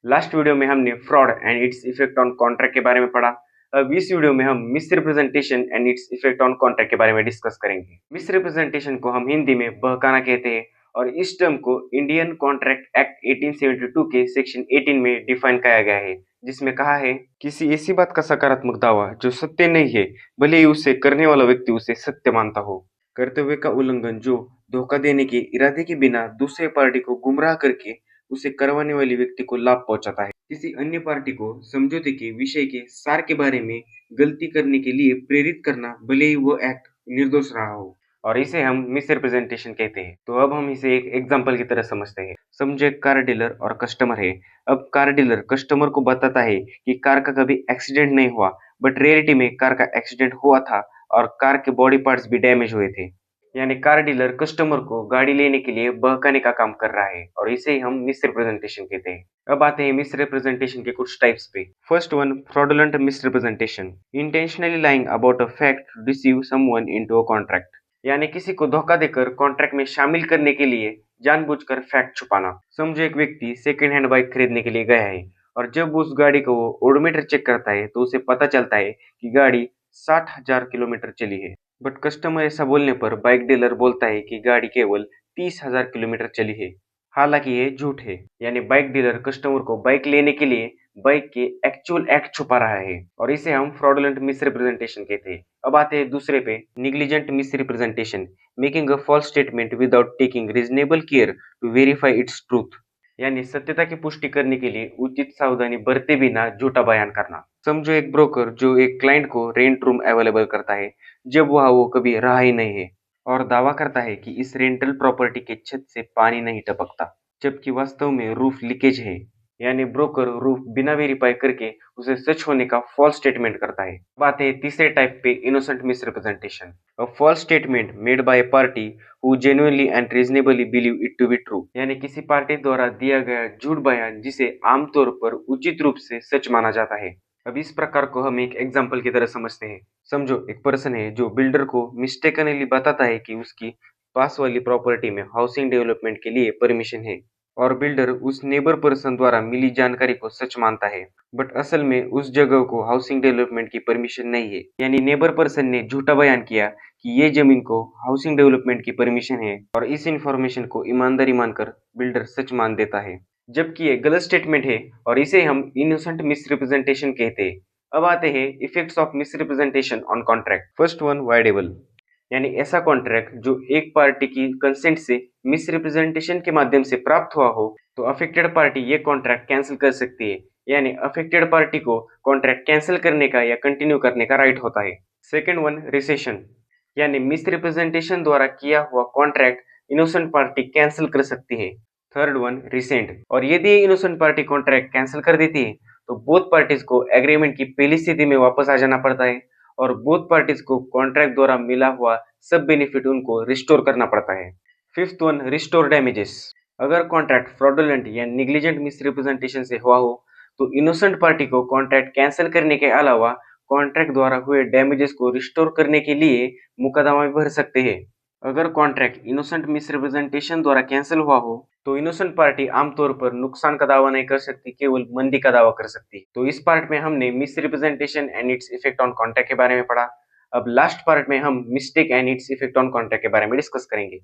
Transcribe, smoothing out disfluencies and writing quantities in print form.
Last video में हमने fraud and its effect on contract के बारे में पढ़ा। अब इस वीडियो में हम miss representation and its effect on contract के बारे में डिस्कस करेंगे। मिस रिप्रेजेंटेशन को हम हिंदी में बहकाना कहते हैं और इस टर्म को इंडियन कॉन्ट्रैक्ट एक्ट 1872 के सेक्शन 18 में डिफाइन किया गया है, जिसमें कहा है किसी ऐसी बात का सकारात्मक दावा जो सत्य नहीं है, भले ही उसे करने वाला व्यक्ति उसे सत्य मानता हो। कर्तव्य का उल्लंघन जो धोखा देने के इरादे के बिना दूसरे पार्टी को गुमराह करके उसे करवाने वाले व्यक्ति को लाभ पहुंचाता है। किसी अन्य पार्टी को समझौते के विषय के सार के बारे में गलती करने के लिए प्रेरित करना, भले ही वो एक्ट निर्दोष रहा हो, और इसे हम मिस रिप्रेजेंटेशन कहते हैं। तो अब हम इसे एक एग्जाम्पल की तरह समझते हैं। समझो एक कार डीलर और कस्टमर है। अब कार डीलर कस्टमर को बताता है कि कार का कभी एक्सीडेंट नहीं हुआ, बट रियलिटी में कार का एक्सीडेंट हुआ था और कार के बॉडी पार्ट्स भी डैमेज हुए थे। यानी कार डीलर कस्टमर को गाड़ी लेने के लिए बहकाने का काम कर रहा है और इसे हम मिस रिप्रेजेंटेशन कहते हैं। अब आते हैं मिस रिप्रेजेंटेशन के कुछ टाइप्स पे। First one, fraudulent misrepresentation, intentionally lying about a fact to deceive someone into a contract. यानी किसी को धोखा देकर कॉन्ट्रैक्ट में शामिल करने के लिए जानबूझकर फैक्ट छुपाना। समझो एक व्यक्ति सेकंड हैंड बाइक खरीदने के लिए गया है और जब उस गाड़ी को वो ओडोमीटर चेक करता है तो उसे पता चलता है कि गाड़ी 60,000 किलोमीटर चली है। बट कस्टमर ऐसा बोलने पर बाइक डीलर बोलता है कि गाड़ी केवल 30,000 किलोमीटर चली है। हालांकि ये झूठ है। यानी बाइक डीलर कस्टमर को बाइक लेने के लिए बाइक के एक्चुअल एक्ट छुपा रहा है और इसे हम फ्रॉडुलेंट मिस रिप्रेजेंटेशन कहते हैं। अब आते हैं दूसरे पे, negligent misrepresentation, making a false statement without taking reasonable care to verify its truth. यानी सत्यता की पुष्टि करने के लिए उचित सावधानी बरते बिना झूठा बयान करना। समझो एक ब्रोकर जो एक क्लाइंट को रेंट रूम अवेलेबल करता है जब वह वो कभी रहा ही नहीं है, और दावा करता है कि इस रेंटल प्रॉपर्टी के छत से पानी नहीं टपकता, जबकि वास्तव में रूफ लीकेज है। यानी ब्रोकर रूफ बिना वेरीफाई करके उसे सच होने का फॉल्स स्टेटमेंट करता है। बात है तीसरे टाइप पे, innocent misrepresentation, a false statement made by a party who genuinely and reasonably believe it to be true. यानी किसी पार्टी द्वारा दिया गया झूठ बयान जिसे आमतौर पर उचित रूप से सच माना जाता है। अब इस प्रकार को हम एक एग्जाम्पल की तरह समझते हैं। समझो एक पर्सन है जो बिल्डर को मिस्टेकनली बताता है कि उसकी पास वाली प्रॉपर्टी में हाउसिंग डेवलपमेंट के लिए परमिशन है, और बिल्डर उस नेबर पर्सन द्वारा मिली जानकारी को सच मानता है, बट असल में उस जगह को हाउसिंग डेवलपमेंट की परमिशन नहीं है। यानी नेबर पर्सन ने झूठा बयान किया कि ये जमीन को हाउसिंग डेवलपमेंट की परमिशन है और इस इंफॉर्मेशन को ईमानदारी मानकर बिल्डर सच मान देता है, जबकि ये गलत स्टेटमेंट है और इसे हम इनोसेंट मिस रिप्रेजेंटेशन कहते हैं। अब आते हैं effects of miss representation on contract. First one, voidable, यानी ऐसा कॉन्ट्रैक्ट जो एक पार्टी की कंसेंट से मिस रिप्रेजेंटेशन के माध्यम से प्राप्त हुआ हो, तो अफेक्टेड पार्टी ये कॉन्ट्रैक्ट कैंसिल कर सकती है। यानी अफेक्टेड पार्टी को कॉन्ट्रैक्ट कैंसिल करने का या कंटिन्यू करने का राइट होता है। सेकंड वन, रिसेशन, यानी मिस रिप्रेजेंटेशन द्वारा किया हुआ कॉन्ट्रैक्ट इनोसेंट पार्टी कैंसिल कर सकती है। थर्ड वन, रिसेंट, और यदि इनोसेंट पार्टी कॉन्ट्रैक्ट कैंसिल कर देती है तो बोथ पार्टीज को एग्रीमेंट की पहली स्थिति में वापस आ जाना पड़ता है और बोथ पार्टीज को कॉन्ट्रैक्ट द्वारा मिला हुआ सब बेनिफिट उनको रिस्टोर करना पड़ता है। फिफ्थ वन, रिस्टोर डैमेजेस, अगर कॉन्ट्रैक्ट फ्रॉडुलेंट या निग्लिजेंट मिस रिप्रेजेंटेशन से हुआ हो तो इनोसेंट पार्टी को कॉन्ट्रैक्ट कैंसिल करने के अलावा कॉन्ट्रैक्ट द्वारा हुए डैमेजेस को रिस्टोर करने के लिए मुकदमा भी भर सकते हैं। अगर कॉन्ट्रैक्ट इनोसेंट मिस रिप्रेजेंटेशन द्वारा कैंसिल हुआ हो तो इनोसेंट पार्टी आमतौर पर नुकसान का दावा नहीं कर सकती, केवल मंदी का दावा कर सकती है। तो इस पार्ट में हमने miss representation and its effect on contract के बारे में पढ़ा। अब लास्ट पार्ट में हम mistake and its effect on contract के बारे में डिस्कस करेंगे।